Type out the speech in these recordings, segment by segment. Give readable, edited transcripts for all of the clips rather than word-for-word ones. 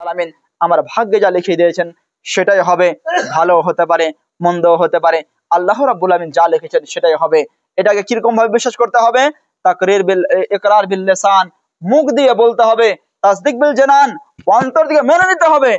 আলামিন আমার ভাগ্যে যা লিখে দিয়েছেন সেটাই হবে, ভালো হতে পারে মন্দ হতে পারে, আল্লাহ রাব্বুল আলামিন যা লিখেছেন সেটাই হবে। এটাকে কিরকম ভাবে বিশ্বাস করতে হবে? তাকরির বিল ইকরার বিল লিসান, মুখ দিয়ে বলতে হবে, তাসদিক বিল জানান, অন্তর দিয়ে মেনে নিতে হবে,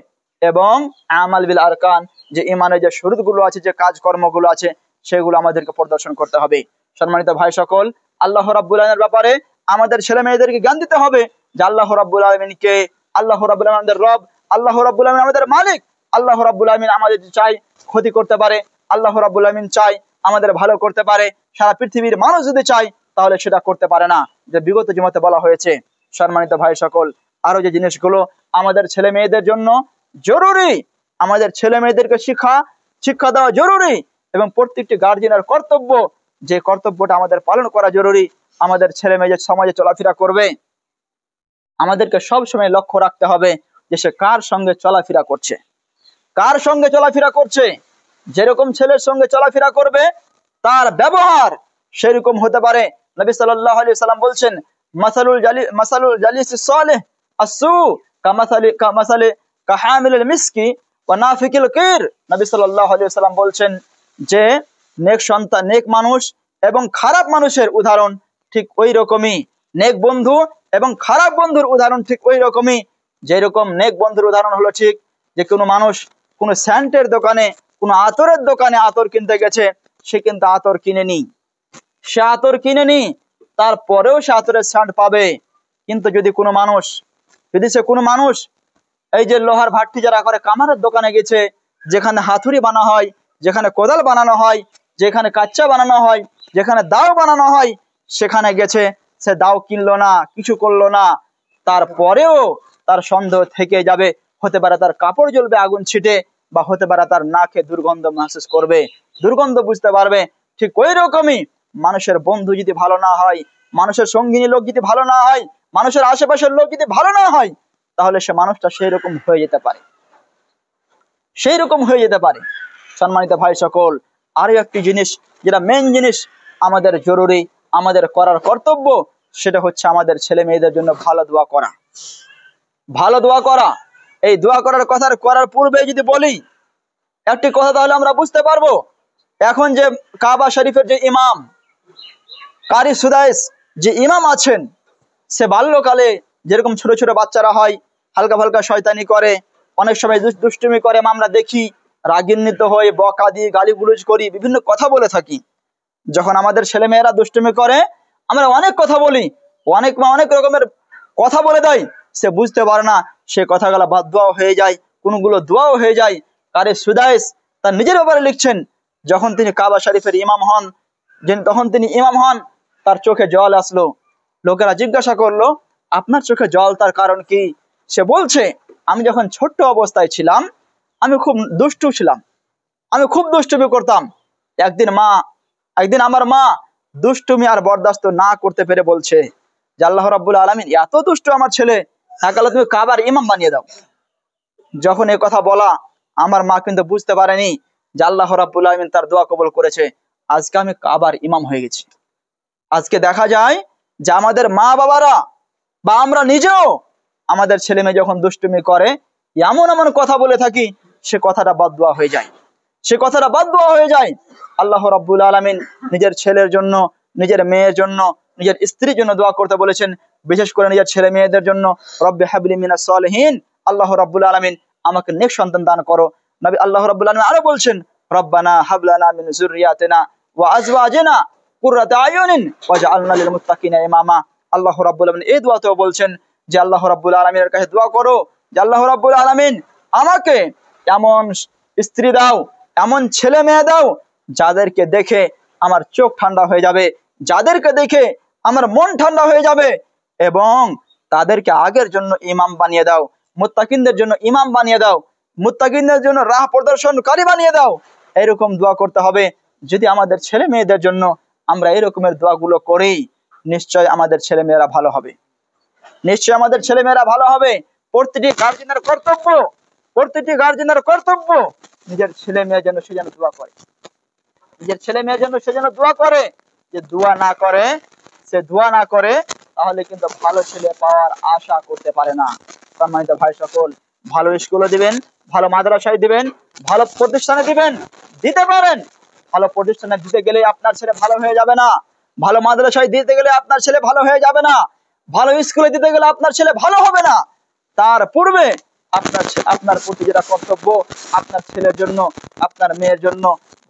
এবং আমাল বিল আরকান, যে ঈমানের যে শুরুতগুলো আছে, যে কাজকর্মগুলো আছে সেগুলো আমাদেরকে প্রদর্শন করতে হবে। সম্মানিত ভাই সকল, আল্লাহ রাব্বুল আলামিনের ব্যাপারে আমাদের ছেলে মেয়েদেরকে জ্ঞান দিতে হবে যে আল্লাহ রাব্বুল আলামিন কে, আল্লাহ রাব্বুল আলামিন আমাদের রব, আল্লাহ রাব্বুল আলামিন আমাদের মালিক, আল্লাহ রাব্বুল আলামিন আমাদের চাই ক্ষতি করতে পারে, আল্লাহ রাব্বুল আলামিন চাই আমাদের ভালো করতে পারে। সারা পৃথিবীর মানুষ যদি চায় তাহলে সেটা করতে পারে না, যে বিগত জুমাতে বলা হয়েছে। সম্মানিত ভাই সকল, আরো যে জিনিসগুলো আমাদের ছেলে মেয়েদের জন্য জরুরি, আমাদের ছেলে মেয়েদেরকে শিক্ষা দেওয়া জরুরি, এবং প্রত্যেকটি গার্জিয়ানের কর্তব্য, যে কর্তব্যটা আমাদের পালন করা জরুরি। আমাদের ছেলে মেয়ে যে সমাজে চলাফেরা করবে, আমাদেরকে সব সময় লক্ষ্য রাখতে হবে যে সে কার সঙ্গে চলাফেরা করছে, কার সঙ্গে চলাফেরা করছে। যেরকম ছেলের সঙ্গে চলাফেরা করবে তার ব্যবহার সেরকম হতে পারে। নবী সাল্লাল্লাহু আলাইহি সাল্লাম বলছেন, মাসালুল জালিস সালেহ আসু কামাসালি কাহামিলুল মিসকি ওয়া নাফিকিল কির। নবী সাল্লাল্লাহু আলাইহি সাল্লাম বলছেন যে নেক সন্তান, নেক মানুষ এবং খারাপ মানুষের উদাহরণ ঠিক ওই রকমই, নেক বন্ধু এবং খারাপ বন্ধুর উদাহরণ ঠিক ওই রকমই। যেরকম নেক বন্ধুর উদাহরণ হলো ঠিক যে কোনো মানুষ কোনো স্যান্টের দোকানে, কোনো আতরের দোকানে আতর কিনতে গেছে, সে কিন্তু আতর কিনেনি, সে আতর কিনেনি, তারপরেও সে আতরের স্যান্ট পাবে। কিন্তু যদি কোনো মানুষ এই যে লোহার ভাট্টি যারা করে কামারের দোকানে গেছে, যেখানে হাতুড়ি বানানো হয়, যেখানে কোদাল বানানো হয়, যেখানে কাচ্চা বানানো হয়, যেখানে দাও বানানো হয়, সেখানে গেছে, সে দাও কিনলো না, কিছু করলো না, তারপরেও তার সন্দেহ থেকে যাবে। হতে পারে তার কাপড় জ্বলবে আগুন ছিটে, বা হতে পারে তার নাকে দুর্গন্ধ মাহসুস করবে, দুর্গন্ধ বুঝতে পারবে। ঠিক ওই রকমই মানুষের বন্ধু যদি ভালো না হয়, মানুষের সঙ্গিনী লোক যদি ভালো না হয়, মানুষের আশেপাশের লোক যদি ভালো না হয়, তাহলে সে মানুষটা সেই রকম হয়ে যেতে পারে, সেই রকম হয়ে যেতে পারে। সম্মানিত ভাই সকল, আরো একটি জিনিস, যেটা মেন জিনিস আমাদের জরুরি, আমাদের করার কর্তব্য, সেটা হচ্ছে আমাদের ছেলে মেয়েদের জন্য ভালো দোয়া করা, ভালো দোয়া করা। এই দোয়া করার পূর্বে যদি বলি একটি কথা, তাহলে আমরা বুঝতে পারবো। এখন যে কাবা শরীফের যে ইমাম কারি সুদাইস যে ইমাম আছেন, সে বাল্যকালে যেরকম ছোট ছোট বাচ্চারা হয়, হালকা ফালকা শয়তানি করে, অনেক সময় দুষ্টুমি করে, আমরা দেখি, রাগান্বিত হয়ে বকা দিয়ে গালিগুলোজ করি, বিভিন্ন কথা বলে থাকি। যখন আমাদের ছেলে মেয়েরা দুষ্টুমি করে, আমরা অনেক কথা বলি, অনেক রকমের কথা বলে দেয়, সে বুঝতে পারে না, সে কথাগুলো বাদ দোয়াও হয়ে যায়, কোনগুলো দোয়াও হয়ে যায়। কারি সুদাইস তার নিজের ব্যাপারে লিখছেন, যখন তিনি কাবা শরীফের ইমাম হন, তখন তিনি ইমাম হন, তার চোখে জল আসলো। লোকেরা জিজ্ঞাসা করলো, আপনার চোখে জল তার কারণ কি? সে বলছে, আমি যখন ছোট্ট অবস্থায় ছিলাম, আমি খুব দুষ্টু ছিলাম, আমি খুব দুষ্টুমি করতাম। একদিন আমার মা দুষ্টুমি আর বরদাস্ত না করতে পেরে বলছে যে আল্লাহ রাব্বুল আলামিন এত দুষ্ট আমার ছেলে, তাহলে তুমি কাবার ইমাম বানিয়ে দাও। যখন এই কথা বলা, আমার মা কিন্তু বুঝতে পারেনি যে আল্লাহ রাব্বুল আলামিন তার দোয়া কবুল করেছে। আজকে আমি কাবার ইমাম হয়ে গেছি। আজকে দেখা যায় যে আমাদের মা বাবারা বা আমরা নিজেও আমাদের ছেলে মেয়ে যখন দুষ্টুমি করে, এমন এমন কথা বলে থাকি, সে কথাটা বদদুয়া হয়ে যায়, সে কথাটা বদদুয়া হয়ে যায়। আল্লাহ রাব্বুল আলামিন নিজের ছেলের জন্য, নিজের মেয়ের জন্য, নিজের স্ত্রীর জন্য দোয়া করতে বলেছেন, বিশেষ করে নিজের ছেলে মেয়েদের জন্য। রব্বি হাবলি মিনাস সালিহিন, আল্লাহ রাব্বুল আলামিন আমাকে নেক সন্তান দান করো। নবী আল্লাহ রাব্বুল আলামিন আরো বলছেন, রব্বানা হাবলানা মিন যুররিয়াতিনা ওয়া আজওয়াজিনা কুররাতা আয়ুনিন ওয়াজআলনা লিল মুত্তাকিনা ইমামা। আল্লাহ রাব্বুল আলামিন এই দোয়াতেও বলছেন যে আল্লাহ রাব্বুল আলামিনের কাছে দোয়া করো যে আল্লাহ রাব্বুল আলামিন আমাকে এমন স্ত্রী দাও, এমন ছেলে মেয়ে দাও, যাদেরকে দেখে আমার চোখ ঠান্ডা হয়ে যাবে, যাদেরকে দেখে আমার মন ঠান্ডা হয়ে যাবে, এবং তাদেরকে আগের জন্য ইমাম বানিয়ে দাও, মুত্তাকিনদের জন্য ইমাম বানিয়ে দাও, মুত্তাকিনদের জন্য রাহ প্রদর্শনকারী বানিয়ে দাও। এরকম দোয়া করতে হবে। যদি আমাদের ছেলে মেয়েদের জন্য আমরা এরকমের দোয়াগুলো করি, নিশ্চয় আমাদের ছেলে মেয়েরা ভালো হবে, নিশ্চয় আমাদের ছেলে মেয়েরা ভালো হবে। প্রতিটি গার্জিয়ানের কর্তব্য নিজের ছেলে মেয়ের জন্য সে যেন দোয়া করে, নিজের ছেলে মেয়ের জন্য সে যেন দোয়া করে। যে দোয়া না করে তাহলে কিন্তু ভালো ছেলে পাওয়ার আশা করতে পারে না। সম্মানিত ভাই সকল, ভালো স্কুলে দিবেন, ভালো মাদ্রাসায় দিবেন, ভালো প্রতিষ্ঠানে দিবেন, দিতে পারেন। ভালো প্রতিষ্ঠানে দিতে গেলে আপনার ছেলে ভালো হয়ে যাবে না, ভালো মাদ্রাসায় দিতে গেলে আপনার ছেলে ভালো হয়ে যাবে না, ভালো স্কুলে দিতে গেলে আপনার ছেলে ভালো হবে না। তার পূর্বে আপনার প্রতি যেটা কর্তব্য, আপনার ছেলের জন্য, আপনার মেয়ের জন্য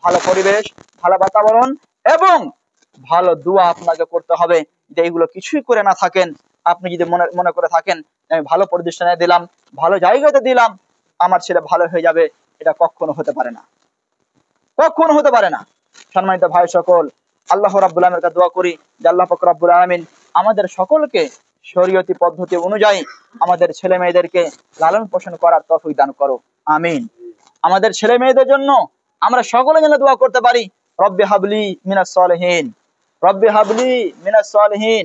ভালো পরিবেশ, ভালো বাতাবরণ এবং ভালো দোয়া আপনাকে করতে হবে। যে এইগুলো কিছুই করে না থাকেন, আপনি যদি মনে করে থাকেন আমি ভালো প্রতিষ্ঠানে দিলাম, ভালো জায়গাতে দিলাম, আমার ছেলে ভালো হয়ে যাবে, এটা কখনো হতে পারে না, কখনো হতে পারে না। সম্মানিত ভাই সকল, আল্লাহ রাব্বুল আলামিনের কাছে দোয়া করি যে আল্লাহ পাক রব্বুল আলামিন আমাদের সকলকে শরীয়তি পদ্ধতি অনুযায়ী আমাদের ছেলে মেয়েদেরকে লালন পোষণ করার তৌফিক দান করো, আমিন। আমাদের ছেলে মেয়েদের জন্য আমরা সকলে যেন দোয়া করতে পারি, রব্বি হাবলি মিনাস সালিহিন, রব্বি হাবলি মিনাস সালিহিন,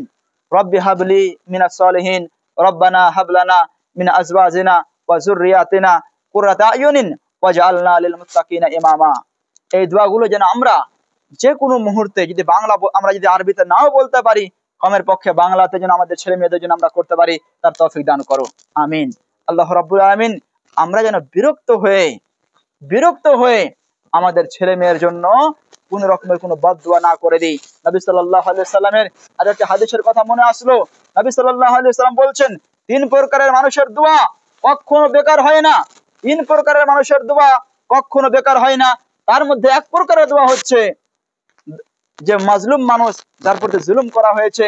রব্বি হাবলি মিনাস সালিহিন, রব্বানা হাবলানা মিন আজওয়াজিনা ওয়া যুররিয়াতিনা কুররাতা আয়ুনিন ওয়াজআলনা লিল মুত্তাকিনা ইমামা। এই দোয়াগুলো যেন আমরা যে কোনো মুহূর্তে, যদি আমরা যদি আরবিতে নাও বলতে পারি, কমের পক্ষে বাংলাতে যেন আমাদের ছেলে মেয়েদের জন্য আমরা করতে পারি, তার তৌফিক দান করো, আমিন। আল্লাহ রাব্বুল আলামিন আমরা যেন বিরক্ত হয়ে আমাদের ছেলে মেয়ের জন্য কোন রকমের কোনো বদদুয়া না করে দিই। নবী সাল্লাল্লাহু আলাইহি সাল্লামের আরেকটি হাদিসের কথা মনে আসলো। নবী সাল্লাল্লাহু আলাইহি সাল্লাম বলছেন, 3 প্রকারের মানুষের দোয়া কখনো বেকার হয় না, 3 প্রকারের মানুষের দোয়া কখনো বেকার হয় না। তার মধ্যে 1 প্রকারের দোয়া হচ্ছে যে মাজলুম মানুষ, যার প্রতি জুলুম করা হয়েছে,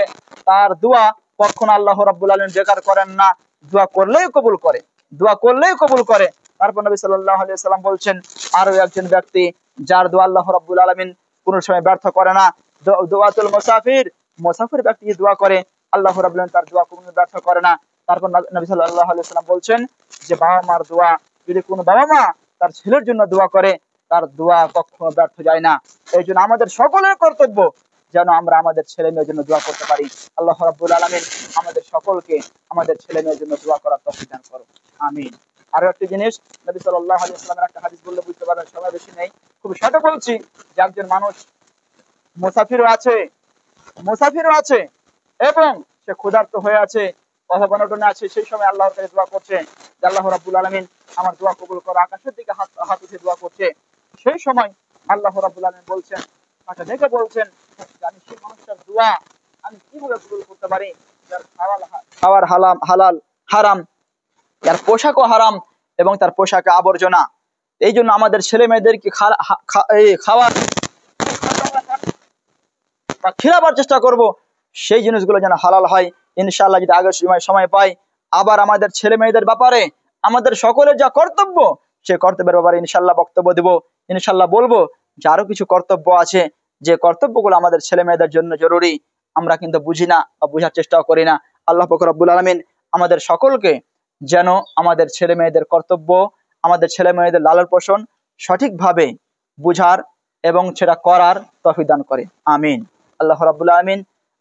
তার দোয়া কখনো আল্লাহ রাব্বুল আলামিন বেকার করেন না, দোয়া করলেই কবুল করে, দোয়া করলেই কবুল করে। তারপর নবী সাল্লাল্লাহু আলাইহি সাল্লাম বলছেন, আরো একজন ব্যক্তি যার দোয়া আল্লাহ রাব্বুল আলামিন কোন সময় ব্যর্থ করে না, দোয়াতুল মুসাফির ব্যক্তি দোয়া করে আল্লাহ রাব্বুল আলামিন তার দোয়া কখনো ব্যর্থ করে না। তারপর নবী সাল্লাল্লাহু আলাইহি সাল্লাম বলছেন যে বাবা মার দোয়া, যদি কোনো বাবা মা তার ছেলের জন্য দোয়া করে, তার দোয়া কখনো ব্যর্থ যায় না। এই জন্য আমাদের সকলের কর্তব্য যেন আমরা আমাদের ছেলে মেয়ের জন্য দোয়া করতে পারি। আল্লাহ রাব্বুল আলামিন আমাদের সকলকে আমাদের ছেলে মেয়ের জন্য দোয়া করার তৌফিক দান করুন, আমিন। আরো একটি জিনিস, নবী সাল্লাল্লাহু আলাইহি ওয়াসাল্লামের একটা হাদিস বললে বুঝতে পারবেন, সময় বেশি নেই, খুব শর্ট বলছি, যে একজন মানুষ মুসাফিরও আছে এবং সে ক্ষুধার্ত হয়ে আছে, কথা বনটনে আছে, সেই সময় আল্লাহর কাছে দোয়া করছে যে আল্লাহ রাব্বুল আলামিন আমার দোয়া কবুল করো, আকাশের দিকে হাত উঠে দোয়া করছে। সেই সময় আল্লাহ রাব্বুল আলামিন বলছেন, তাকে দেখে বলছেন, আমি সেই মানুষটার দোয়া আমি কিভাবে কবুল করতে পারি, যার খাওয়ার হালাল হারাম, যার পোশাকও হারাম এবং তার পোশাকে আবর্জনা। এই জন্য আমাদের ছেলে মেয়েদেরকে খাওয়ার বা খিলাবার চেষ্টা করব, সেই জিনিসগুলো যেন হালাল হয় ইনশাআল্লাহ, যদি আগের সময় পাই। আবার আমাদের ছেলে মেয়েদের ব্যাপারে আমাদের সকলের যা কর্তব্য, সে কর্তব্যের ব্যাপারে ইনশাআল্লাহ বক্তব্য দেব, ইনশাআল্লাহ বলবো যে আরো কিছু কর্তব্য আছে, যে কর্তব্যগুলো আমাদের ছেলে মেয়েদের জন্য জরুরি, আমরা কিন্তু বুঝি না বা বুঝার চেষ্টাও করি না। আল্লাহ পাক রব্বুল আলামিন আমাদের সকলকে যেন আমাদের ছেলে মেয়েদের কর্তব্য, আমাদের ছেলে মেয়েদের লালন পোষণ সঠিকভাবে বুঝার এবং সেটা করার তৌফিক দান করে, আমিন। আল্লাহ রাব্বুল আলামিন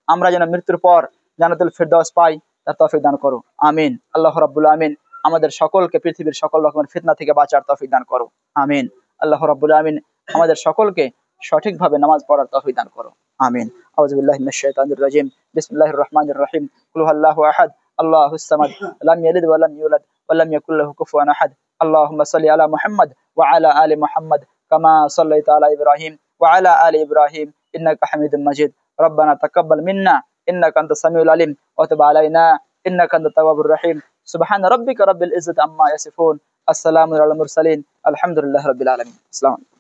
আমরা যেন মৃত্যুর পর জান্নাতুল ফিরদাউস পাই, তার তৌফিক দান করো, আমিন। আল্লাহ রাব্বুল আলামিন আমাদের সকলকে পৃথিবীর সকল রকমের ফিতনা থেকে বাঁচার তৌফিক দান করো, আমিন। আল্লাহ রাব্বুল আলামিন আমাদের সকলকে সঠিকভাবে নামাজ পড়ার তৌফিক দান করো, আমিন। আউযু বিল্লাহি মিনাশ শাইতানির রাজিম, বিসমিল্লাহির রহমানির রহিম, কুল হুয়াল্লাহু আহাদ, আল্লাহুস সামাদ, লাম ইয়ালিদ ওয়া লাম ইউলাদ ওয়া লাম ইয়াকুল লাহু কুফুয়ান আহাদ। আল্লাহুম্মা সাল্লি আলা মুহাম্মাদ ওয়া আলা আলি মুহাম্মাদ কামা সাল্লাইতা আলা ইব্রাহিম ওয়া আলা আলি ইব্রাহিম ইন্নাকা হামিদুম মাজিদ। ربنا تقبل منا إنك أنت السميع العليم وتب علينا إنك أنت التواب الرحيم. سبحان ربك رب العزة عما يصفون، السلام على المرسلين، الحمد لله رب العالمين. السلام عليكم.